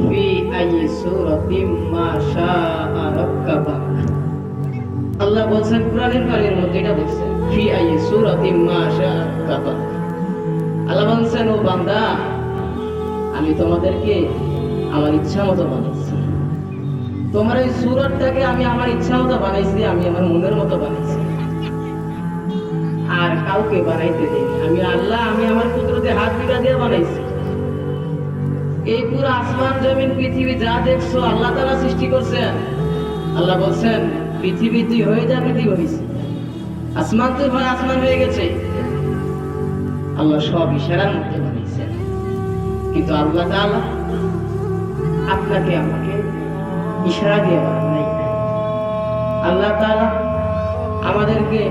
ফি আইয়ি সূরাতিম মা শাআ রাক্কাবাক। আল্লাহ বলছেন কোরআনের কারিমের মধ্যে এটা বলছেন ফি আইয়ি সূরাতিম মা শাআ রাক্কাবাক। আল্লাহ বলছেন ও বান্দা আমি তোমাদেরকে আমার ইচ্ছা মতো বানাইছি। তোমার এই সূরাতটাকে আমি আমার ইচ্ছা মতো বানাইছি, আমি আমার মনের মতো বানাইছি, আর কাউকে বানাইতে দেইনি। আমি আল্লাহ, আমি আমার কুদরতে হাত দুটা দিয়ে বানাইছি। এই পুরো আসমান জমিন পৃথিবী যা দেখছো আল্লাহ তাআলা সৃষ্টি করছেন। আল্লাহ বলছেন পৃথিবী তুই হয়ে যা, পৃথিবী হয়েছে। আসমান তুই হয়, আসমান হয়ে গেছে। আল্লাহ সব ইশারার মধ্যে বানাইছেন। কিন্তু আল্লাহ তাআলা আপনাকে আমাকে ইশারা দিয়ে বানান নাই। আল্লাহ তাআলা আমাদেরকে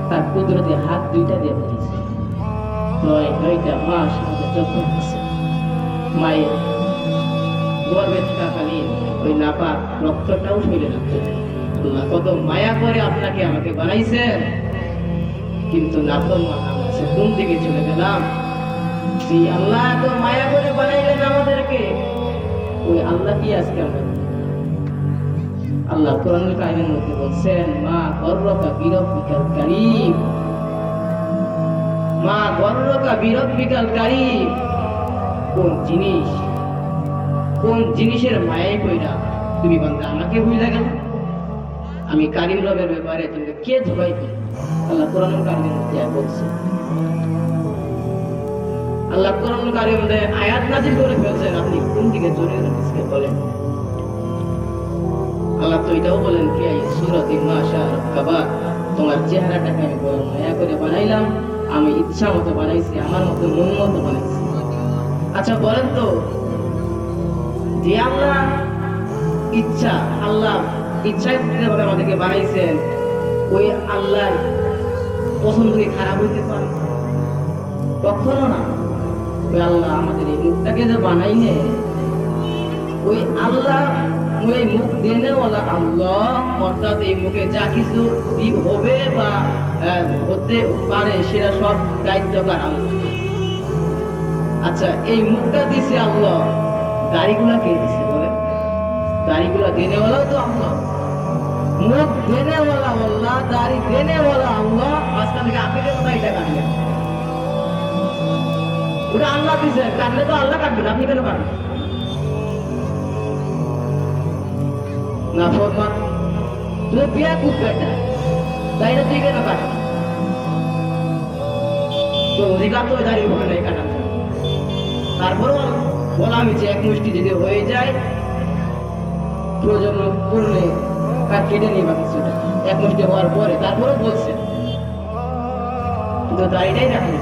তার কুদরতে হাত দুইটা দিয়ে বানিয়েছে। নয়টা মাস আমাদের যত্ন আছে। মায়ের গর্ভে থাকাকালীন ওই নাপাক রক্তটাও শরীরে রাখতে দেয়। আল্লাহ কত মায়া করে আপনাকে আমাকে বানাইছেন, কিন্তু নাফরমান আছে কোন দিকে চলে গেলাম। সেই আল্লাহ এত মায়া করে বানাইলেন আমাদেরকে, ওই আল্লাহ কি আজকে আমরা আল্লাহ কোরআনুল কারীমের মধ্যে বলছেন মা গর্রকা বিরব্বিকাল কারীম, মা গর্রকা বিরব্বিকাল কারীম। কোন জিনিস, কোন জিনিসের মায়ায় কইরা তুমি বান্দা আমাকে ভুলে গেল? আমি কারীম রবের ব্যাপারে তোমাকে কে ধোকাই দিল? আল্লাহ কোরআনুল কারীমের মধ্যে বলছে। আল্লাহ কোরআনুল কারীমের মধ্যে আয়াত নাযিল করে ফেলছেন, আপনি কোন দিকে চলে গেছেন বলেন? আল্লাহ তো এটাও বলেন কি আই সূরাতিন মা শাআ রাক্কাবাক, তোমার চেহারাটাকে আমি বড় মায়া করে বানাইলাম, আমি ইচ্ছা মতো বানাইছি, আমার মতো মন মতো বানাইছি। আচ্ছা বলেন তো, যে আল্লাহ ইচ্ছা, আল্লাহ ইচ্ছায় ভাবে আমাদেরকে বানাইছেন, ওই আল্লাহর পছন্দ কি খারাপ হইতে পারে? কখনো না। ওই আল্লাহ আমাদের এই মুখটাকে যে বানাইনে, ওই আল্লাহ ওই মুখ দেনেওয়ালা আল্লাহ, অর্থাৎ এই মুখে যা কিছু হবে বা হতে পারে সেটা সব দায়িত্বকার আল্লাহ। আচ্ছা এই মুখটা দিছে আল্লাহ, দাড়িগুলা কে দিছে বলে? দাড়িগুলা দেনেওয়ালাও তো আল্লাহ। মুখ দেনেওয়ালা আল্লাহ, দাড়ি দেনেওয়ালা আল্লাহ, মাঝখান থেকে আপনি কেন দাড়িটা কাটলেন? ওটা আল্লাহ দিছে, কাটলে তো আল্লাহ কাটবেন, আপনি কেন কাটবেন? নাফরমান তুই বিয়া কুত্তা, দাড়িটা তুই কেন কাটবি? তো অধিকার তো দাঁড়িয়ে হবে নাই কাটার। তারপরেও বলা হয়েছে এক মুষ্টি যদি হয়ে যায়, প্রয়োজন করলে কেটে নিবা কিছুটা, এক মুষ্টি হওয়ার পরে। তারপরেও বলছে কিন্তু দাড়িটাই রাখবে।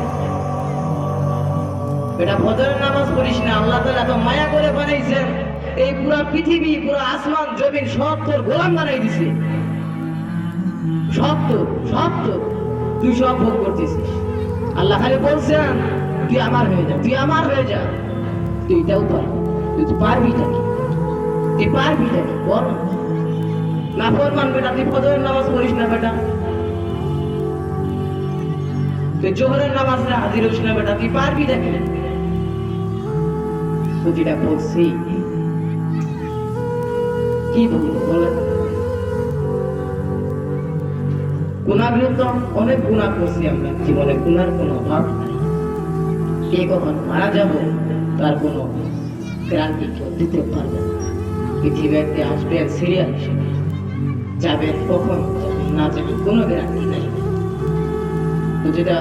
এটা ফজরের নামাজ পড়িস না, আল্লাহ তাআলা এত মায়া করে বানাইছেন, এই পুরা পৃথিবী, পুরা আসমান জমিন সব তোর গোলাম বানাই দিছে। সব তো তুই সব ভোগ করতেছিস। আল্লাহ খালি বলছেন তুই আমার হয়ে যা, তুই আমার হয়ে যা। তুই এটাও পারবি, তুই পারবি নাকি? তুই পারবি নাকি বল? নাফরমান বেটা, তুই ফজরের নামাজ পড়িস না বেটা, তুই জোহরের নামাজে হাজির হইস না বেটা, তুই পারবি নাকি? তো যেটা বলছি কি বলবো বলেন? গুনাহগুলো তো অনেক গুনাহ করছি আমরা, জীবনে গুনার কোনো অভাব নাই। কে কখন মারা যাব তার কোনো গ্যারান্টি কেউ দিতে পারবে না। পৃথিবীতে আসবেন সিরিয়াল হিসেবে, যাবেন কখন না যাবেন কোনো গ্যারান্টি নাই। তো যেটা